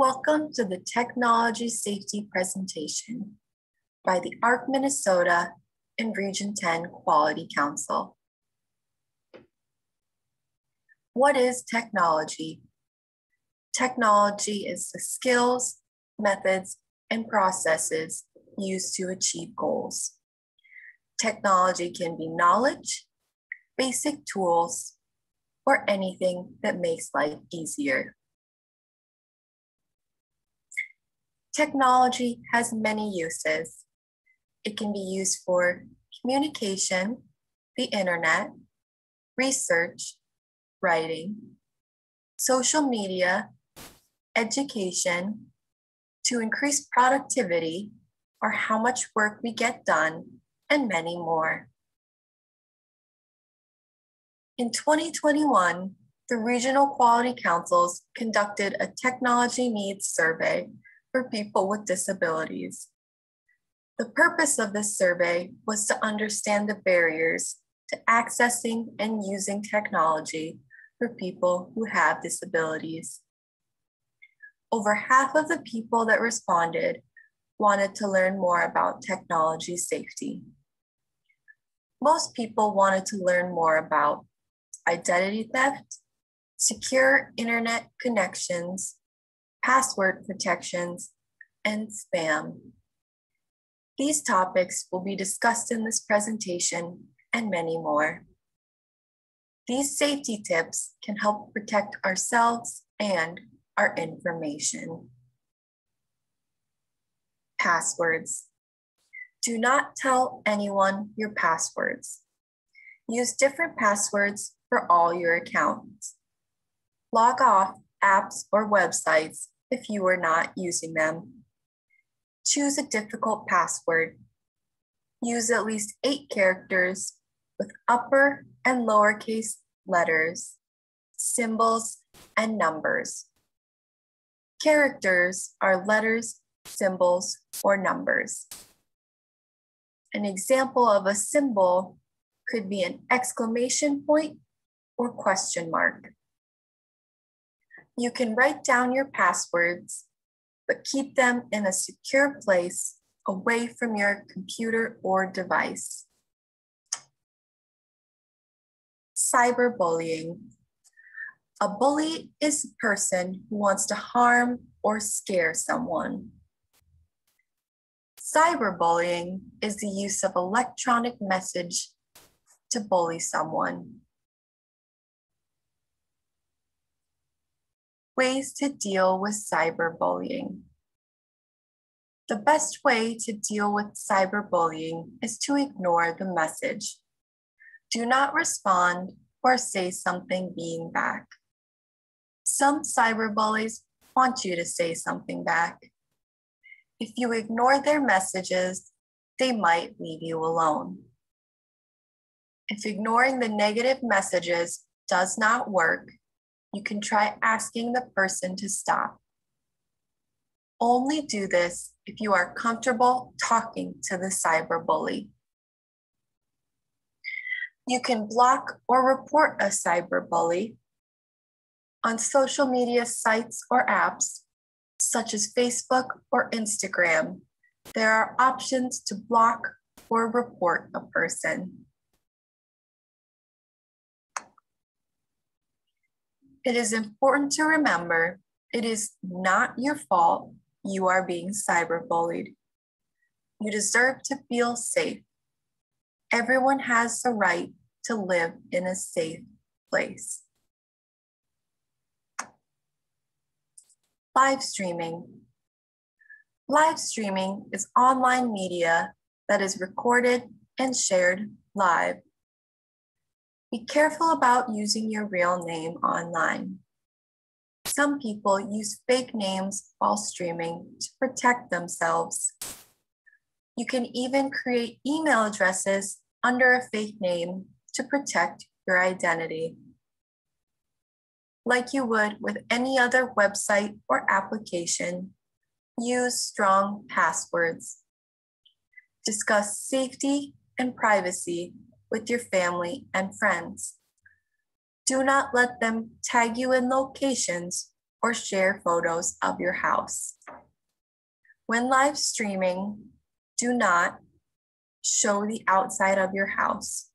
Welcome to the Technology Safety presentation by the ARC Minnesota and Region 10 Quality Council. What is technology? Technology is the skills, methods, and processes used to achieve goals. Technology can be knowledge, basic tools, or anything that makes life easier. Technology has many uses. It can be used for communication, the internet, research, writing, social media, education, to increase productivity or how much work we get done, and many more. In 2021, the Regional Quality Councils conducted a technology needs survey for people with disabilities. The purpose of this survey was to understand the barriers to accessing and using technology for people who have disabilities. Over half of the people that responded wanted to learn more about technology safety. Most people wanted to learn more about identity theft, secure internet connections, password protections, and spam. These topics will be discussed in this presentation and many more. These safety tips can help protect ourselves and our information. Passwords. Do not tell anyone your passwords. Use different passwords for all your accounts. Log off apps or websites if you are not using them. Choose a difficult password. Use at least 8 characters with upper and lowercase letters, symbols, and numbers. Characters are letters, symbols, or numbers. An example of a symbol could be an exclamation point or question mark. You can write down your passwords, but keep them in a secure place away from your computer or device. Cyberbullying. A bully is a person who wants to harm or scare someone. Cyberbullying is the use of electronic message to bully someone. Ways to deal with cyberbullying. The best way to deal with cyberbullying is to ignore the message. Do not respond or say something being back. Some cyberbullies want you to say something back. If you ignore their messages, they might leave you alone. If ignoring the negative messages does not work, you can try asking the person to stop. Only do this if you are comfortable talking to the cyberbully. You can block or report a cyberbully on social media sites or apps, such as Facebook or Instagram. There are options to block or report a person. It is important to remember it is not your fault you are being cyberbullied. You deserve to feel safe. Everyone has the right to live in a safe place. Live streaming. Live streaming is online media that is recorded and shared live. Be careful about using your real name online. Some people use fake names while streaming to protect themselves. You can even create email addresses under a fake name to protect your identity. Like you would with any other website or application, use strong passwords. Discuss safety and privacy with your family and friends. Do not let them tag you in locations or share photos of your house. When live streaming, do not show the outside of your house.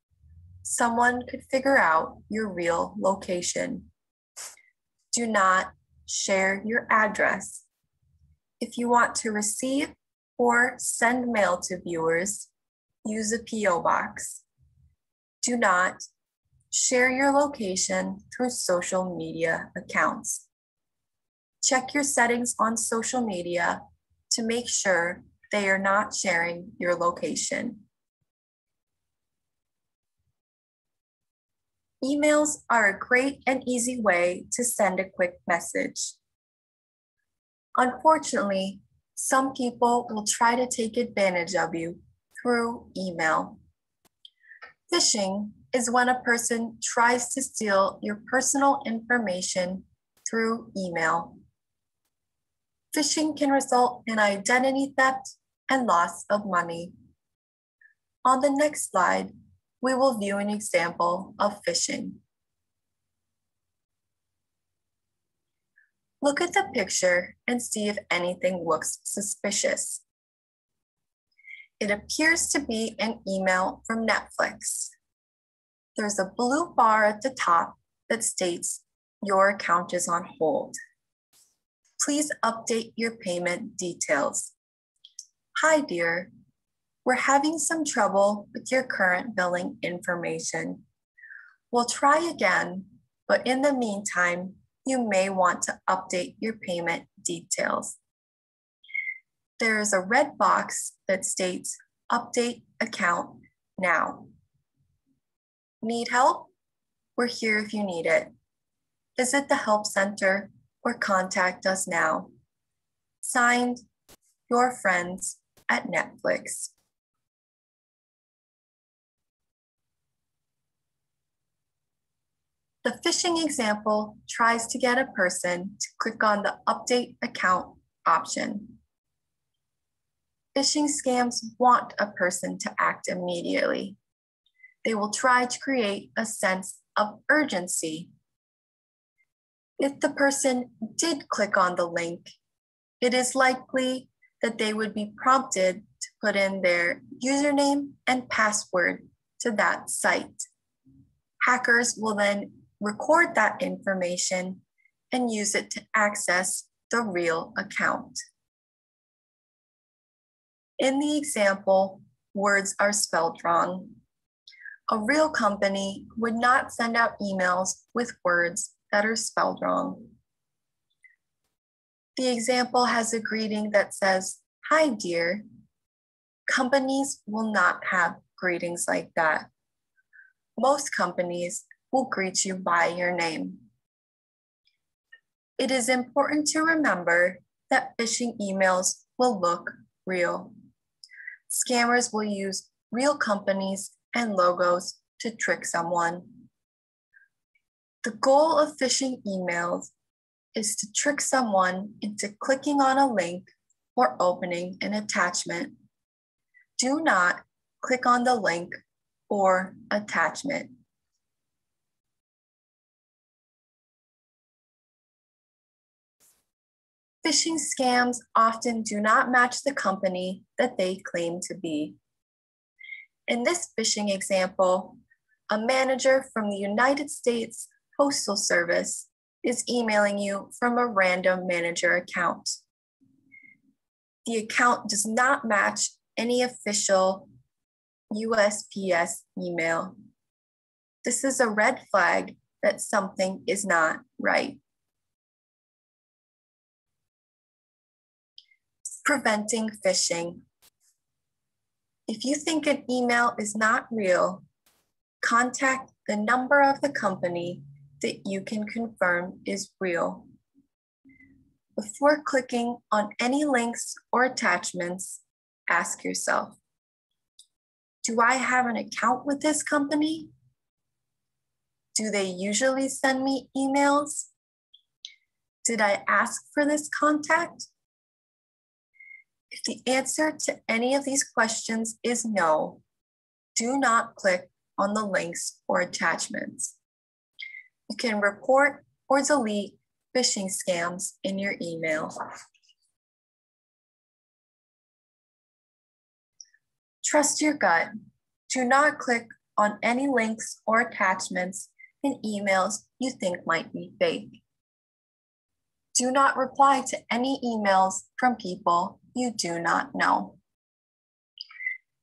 Someone could figure out your real location. Do not share your address. If you want to receive or send mail to viewers, use a P.O. box. Do not share your location through social media accounts. Check your settings on social media to make sure they are not sharing your location. Emails are a great and easy way to send a quick message. Unfortunately, some people will try to take advantage of you through email. Phishing is when a person tries to steal your personal information through email. Phishing can result in identity theft and loss of money. On the next slide, we will view an example of phishing. Look at the picture and see if anything looks suspicious. It appears to be an email from Netflix. There's a blue bar at the top that states your account is on hold. Please update your payment details. Hi, dear. We're having some trouble with your current billing information. We'll try again, but in the meantime, you may want to update your payment details. There is a red box that states Update Account Now. Need help? We're here if you need it. Visit the Help Center or contact us now. Signed, your friends at Netflix. The phishing example tries to get a person to click on the Update Account option. Phishing scams want a person to act immediately. They will try to create a sense of urgency. If the person did click on the link, it is likely that they would be prompted to put in their username and password to that site. Hackers will then record that information and use it to access the real account. In the example, words are spelled wrong. A real company would not send out emails with words that are spelled wrong. The example has a greeting that says, "Hi, dear." Companies will not have greetings like that. Most companies will greet you by your name. It is important to remember that phishing emails will look real. Scammers will use real companies and logos to trick someone. The goal of phishing emails is to trick someone into clicking on a link or opening an attachment. Do not click on the link or attachment. Phishing scams often do not match the company that they claim to be. In this phishing example, a manager from the United States Postal Service is emailing you from a random manager account. The account does not match any official USPS email. This is a red flag that something is not right. Preventing phishing. If you think an email is not real, contact the number of the company that you can confirm is real. Before clicking on any links or attachments, ask yourself, do I have an account with this company? Do they usually send me emails? Did I ask for this contact? If the answer to any of these questions is no, do not click on the links or attachments. You can report or delete phishing scams in your email. Trust your gut. Do not click on any links or attachments in emails you think might be fake. Do not reply to any emails from people you do not know.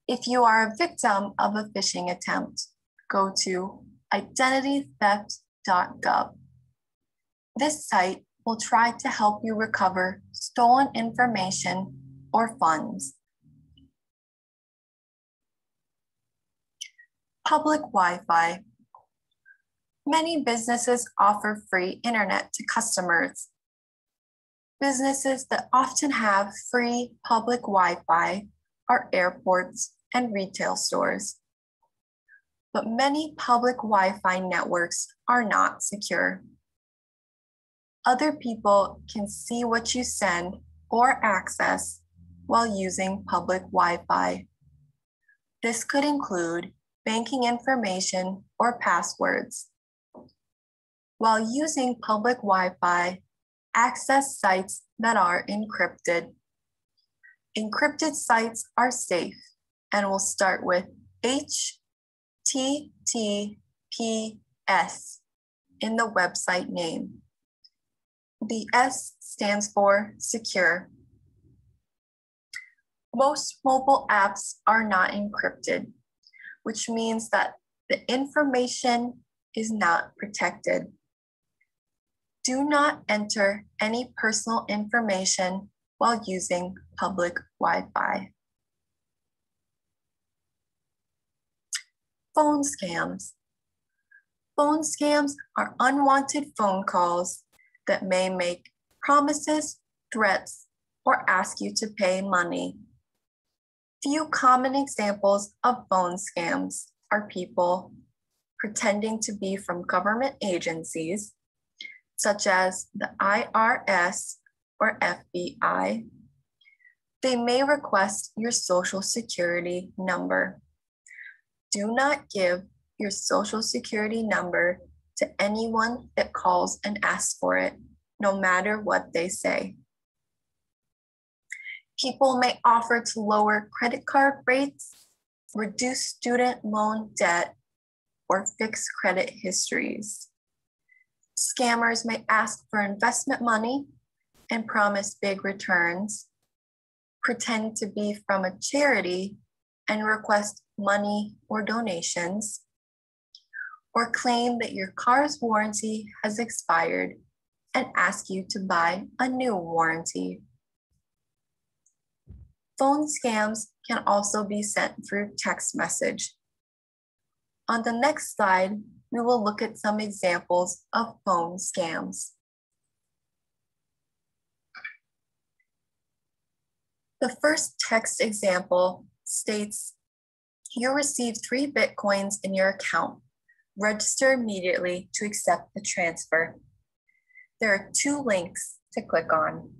If you are a victim of a phishing attempt, go to identitytheft.gov. This site will try to help you recover stolen information or funds. Public Wi-Fi. Many businesses offer free internet to customers. Businesses that often have free public Wi-Fi are airports and retail stores. But many public Wi-Fi networks are not secure. Other people can see what you send or access while using public Wi-Fi. This could include banking information or passwords. While using public Wi-Fi, access sites that are encrypted. Encrypted sites are safe and will start with HTTPS in the website name. The S stands for secure. Most mobile apps are not encrypted, which means that the information is not protected. Do not enter any personal information while using public Wi-Fi. Phone scams. Phone scams are unwanted phone calls that may make promises, threats, or ask you to pay money. Few common examples of phone scams are people pretending to be from government agencies, such as the IRS or FBI. They may request your social security number. Do not give your social security number to anyone that calls and asks for it, no matter what they say. People may offer to lower credit card rates, reduce student loan debt, or fix credit histories. Scammers may ask for investment money and promise big returns, pretend to be from a charity and request money or donations, or claim that your car's warranty has expired and ask you to buy a new warranty. Phone scams can also be sent through text message. On the next slide, we will look at some examples of phone scams. The first text example states, you received 3 Bitcoins in your account. Register immediately to accept the transfer. There are 2 links to click on.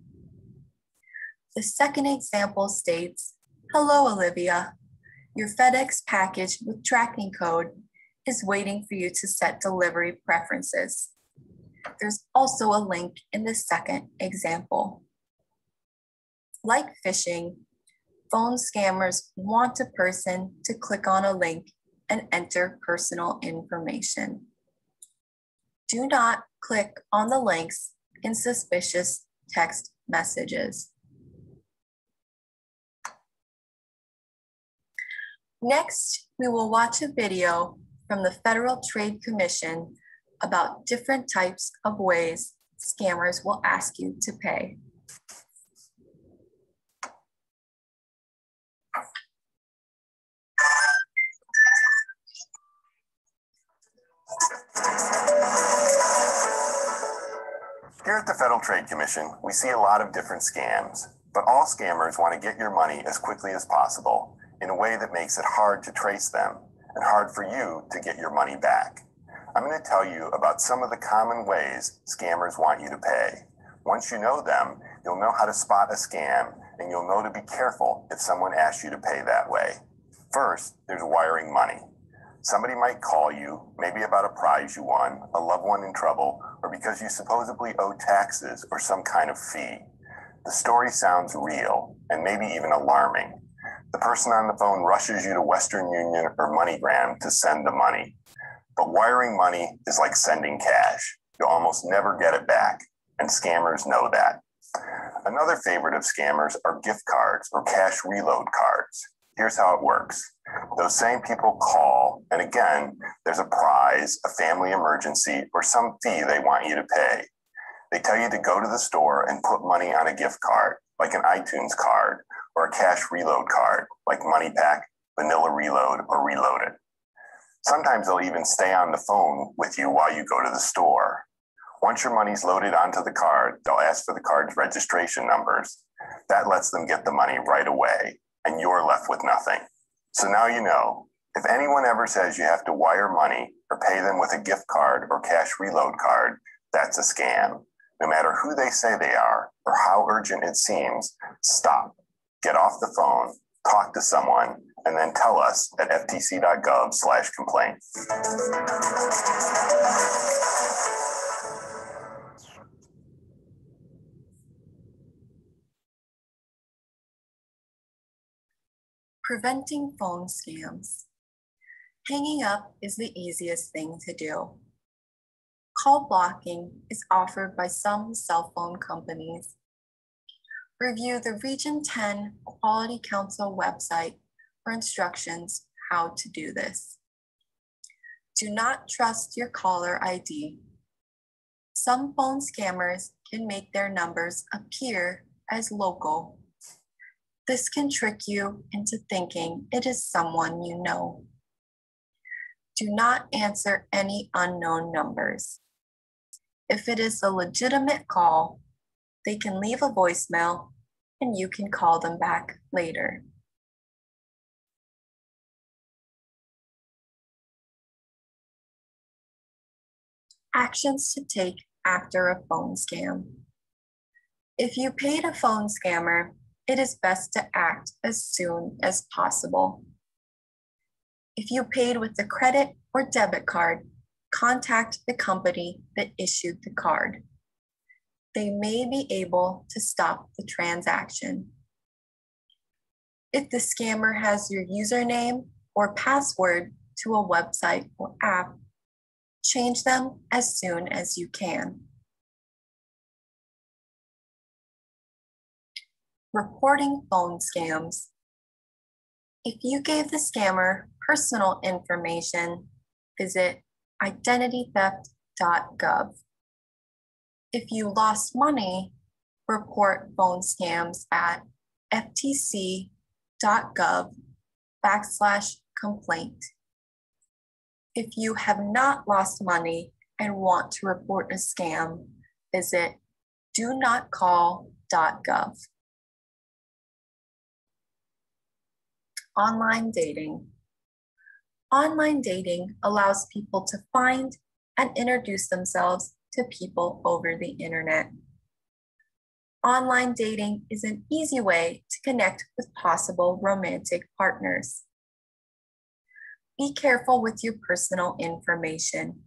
The second example states, hello, Olivia. Your FedEx package with tracking code is waiting for you to set delivery preferences. There's also a link in the second example. Like phishing, phone scammers want a person to click on a link and enter personal information. Do not click on the links in suspicious text messages. Next, we will watch a video from the Federal Trade Commission about different types of ways scammers will ask you to pay. Here at the Federal Trade Commission, we see a lot of different scams, but all scammers want to get your money as quickly as possible in a way that makes it hard to trace them and hard for you to get your money back. I'm going to tell you about some of the common ways scammers want you to pay. Once you know them, you'll know how to spot a scam, and you'll know to be careful if someone asks you to pay that way. First, there's wiring money. Somebody might call you, maybe about a prize you won, a loved one in trouble, or because you supposedly owe taxes or some kind of fee. The story sounds real and maybe even alarming. The person on the phone rushes you to Western Union or MoneyGram to send the money. But wiring money is like sending cash. You'll almost never get it back, and scammers know that. Another favorite of scammers are gift cards or cash reload cards. Here's how it works. Those same people call, and again, there's a prize, a family emergency, or some fee they want you to pay. They tell you to go to the store and put money on a gift card, like an iTunes card, or a cash reload card, like MoneyPack, Vanilla Reload, or Reload It. Sometimes they'll even stay on the phone with you while you go to the store. Once your money's loaded onto the card, they'll ask for the card's registration numbers. That lets them get the money right away, and you're left with nothing. So now you know, if anyone ever says you have to wire money or pay them with a gift card or cash reload card, that's a scam. No matter who they say they are or how urgent it seems, stop, get off the phone, talk to someone, and then tell us at ftc.gov/complaint. Preventing phone scams. Hanging up is the easiest thing to do. Call blocking is offered by some cell phone companies. Review the Region 10 Quality Council website for instructions how to do this. Do not trust your caller ID. Some phone scammers can make their numbers appear as local. This can trick you into thinking it is someone you know. Do not answer any unknown numbers. If it is a legitimate call, they can leave a voicemail and you can call them back later. Actions to take after a phone scam. If you paid a phone scammer, it is best to act as soon as possible. If you paid with a credit or debit card, contact the company that issued the card. They may be able to stop the transaction. If the scammer has your username or password to a website or app, change them as soon as you can. Reporting phone scams. If you gave the scammer personal information, visit identitytheft.gov. If you lost money, report phone scams at ftc.gov/complaint. If you have not lost money and want to report a scam, visit donotcall.gov. Online dating. Online dating allows people to find and introduce themselves to people over the internet. Online dating is an easy way to connect with possible romantic partners. Be careful with your personal information.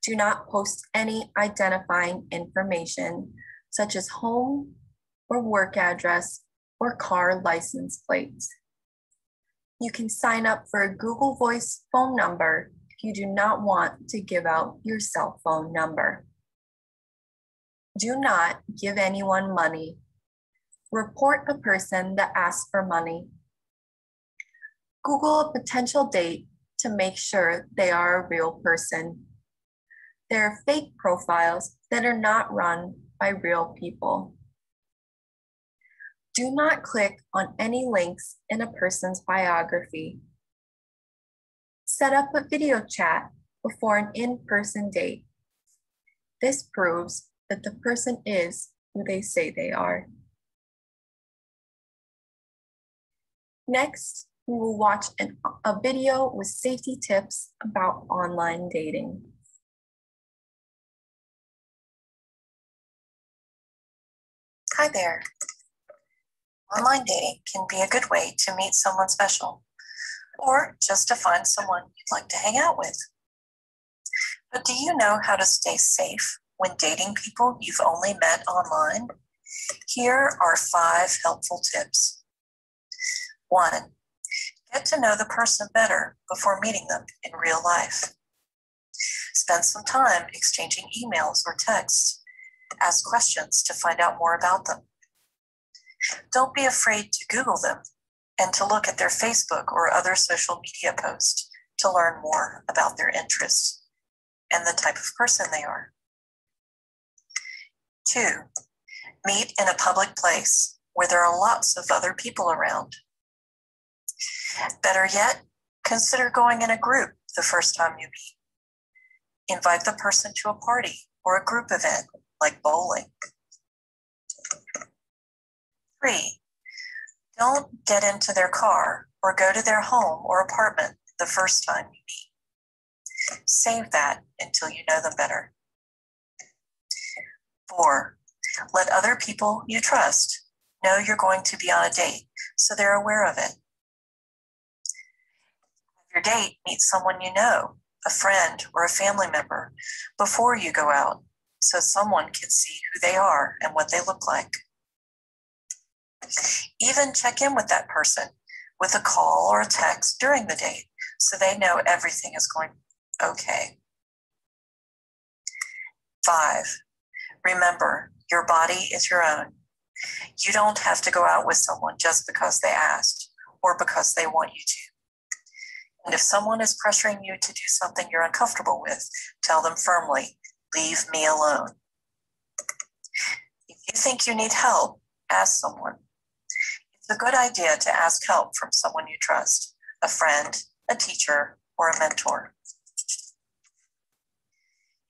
Do not post any identifying information such as home or work address or car license plates. You can sign up for a Google Voice phone number if you do not want to give out your cell phone number. Do not give anyone money. Report a person that asks for money. Google a potential date to make sure they are a real person. There are fake profiles that are not run by real people. Do not click on any links in a person's biography. Set up a video chat before an in-person date. This proves that the person is who they say they are. Next, we will watch a video with safety tips about online dating. Hi there. Online dating can be a good way to meet someone special. or just to find someone you'd like to hang out with. But do you know how to stay safe when dating people you've only met online? Here are 5 helpful tips. 1. Get to know the person better before meeting them in real life. Spend some time exchanging emails or texts. Ask questions to find out more about them. Don't be afraid to Google them and to look at their Facebook or other social media posts to learn more about their interests and the type of person they are. 2. Meet in a public place where there are lots of other people around. Better yet, consider going in a group the first time you meet. Invite the person to a party or a group event like bowling. 3. Don't get into their car or go to their home or apartment the first time you meet. Save that until you know them better. 4. Let other people you trust know you're going to be on a date so they're aware of it. Have your date meet someone you know, a friend or a family member, before you go out so someone can see who they are and what they look like. Even check in with that person with a call or a text during the date so they know everything is going okay. 5. Remember, your body is your own. You don't have to go out with someone just because they asked or because they want you to. And if someone is pressuring you to do something you're uncomfortable with, tell them firmly, leave me alone. If you think you need help, ask someone. It's a good idea to ask help from someone you trust, a friend, a teacher, or a mentor.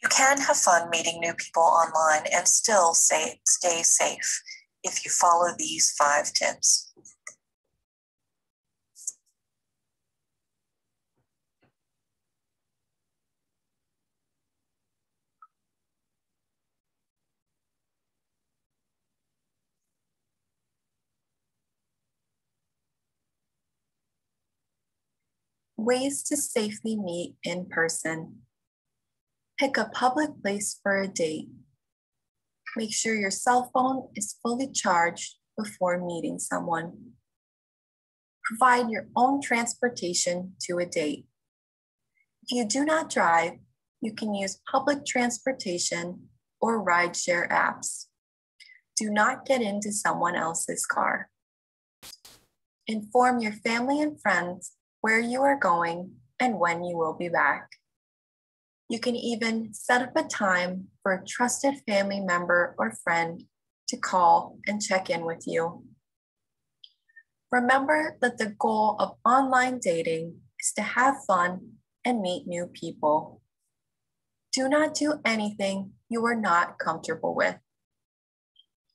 You can have fun meeting new people online and still stay safe if you follow these 5 tips. Ways to safely meet in person. Pick a public place for a date. Make sure your cell phone is fully charged before meeting someone. Provide your own transportation to a date. If you do not drive, you can use public transportation or rideshare apps. Do not get into someone else's car. Inform your family and friends where you are going and when you will be back. You can even set up a time for a trusted family member or friend to call and check in with you. Remember that the goal of online dating is to have fun and meet new people. Do not do anything you are not comfortable with.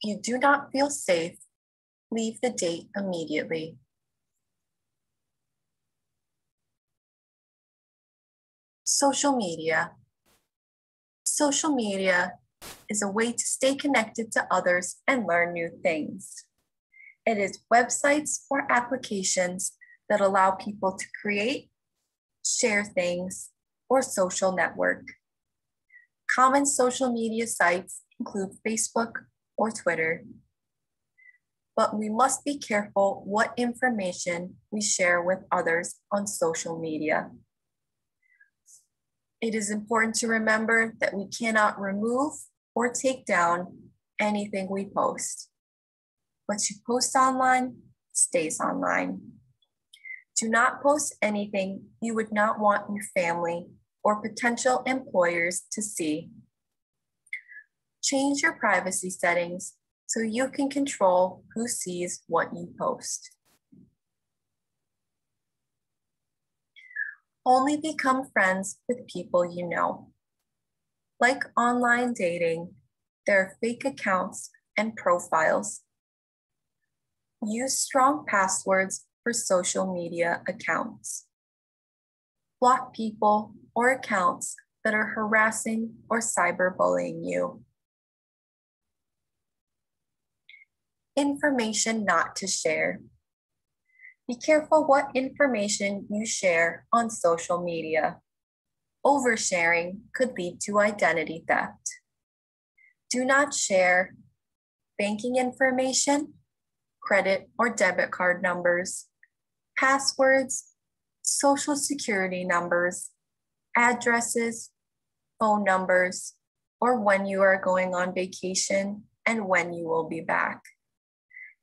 If you do not feel safe, leave the date immediately. Social media. Social media is a way to stay connected to others and learn new things. It is websites or applications that allow people to create, share things, or social network. Common social media sites include Facebook or Twitter. But we must be careful what information we share with others on social media. It is important to remember that we cannot remove or take down anything we post. What you post online stays online. Do not post anything you would not want your family or potential employers to see. Change your privacy settings so you can control who sees what you post. Only become friends with people you know. Like online dating, there are fake accounts and profiles. Use strong passwords for social media accounts. Block people or accounts that are harassing or cyberbullying you. Information not to share. Be careful what information you share on social media. Oversharing could lead to identity theft. Do not share banking information, credit or debit card numbers, passwords, social security numbers, addresses, phone numbers, or when you are going on vacation and when you will be back.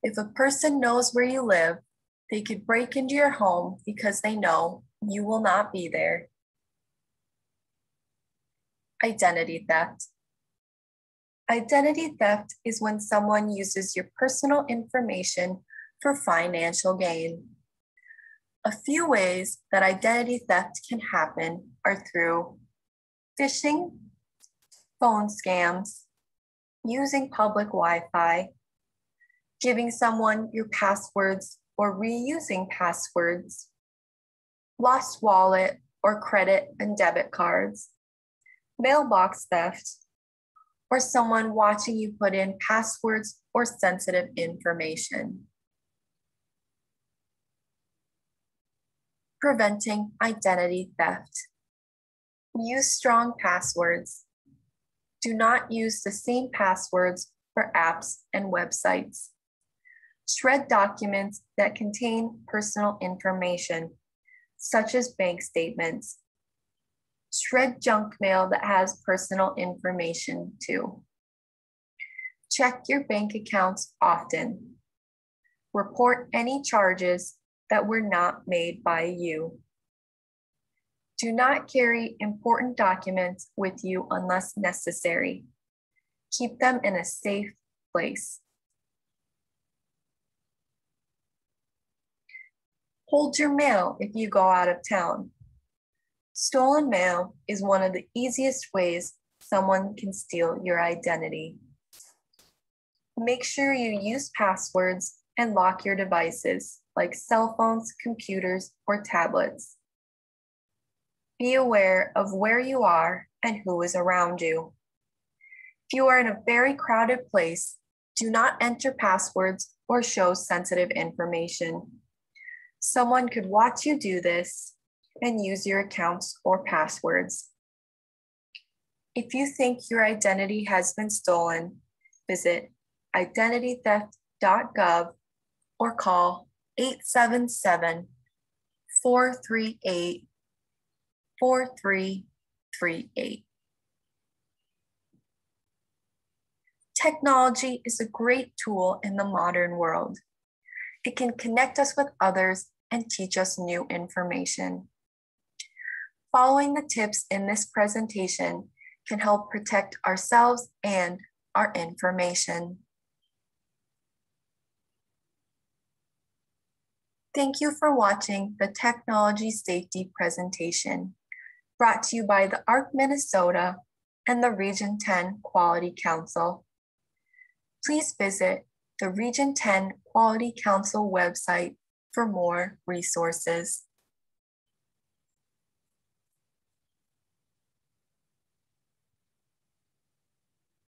If a person knows where you live, they could break into your home because they know you will not be there. Identity theft. Identity theft is when someone uses your personal information for financial gain. A few ways that identity theft can happen are through phishing, phone scams, using public Wi-Fi, giving someone your passwords or reusing passwords, lost wallet or credit and debit cards, mailbox theft, or someone watching you put in passwords or sensitive information. Preventing identity theft. Use strong passwords. Do not use the same passwords for apps and websites. Shred documents that contain personal information, such as bank statements. Shred junk mail that has personal information too. Check your bank accounts often. Report any charges that were not made by you. Do not carry important documents with you unless necessary. Keep them in a safe place. Hold your mail if you go out of town. Stolen mail is one of the easiest ways someone can steal your identity. Make sure you use passwords and lock your devices like cell phones, computers, or tablets. Be aware of where you are and who is around you. If you are in a very crowded place, do not enter passwords or show sensitive information. Someone could watch you do this and use your accounts or passwords. If you think your identity has been stolen, visit identitytheft.gov or call 877-438-4338. Technology is a great tool in the modern world. It can connect us with others and teach us new information. Following the tips in this presentation can help protect ourselves and our information. Thank you for watching the Technology Safety presentation, brought to you by the ARC Minnesota and the Region 10 Quality Council. Please visit the Region 10 Quality Council website for more resources.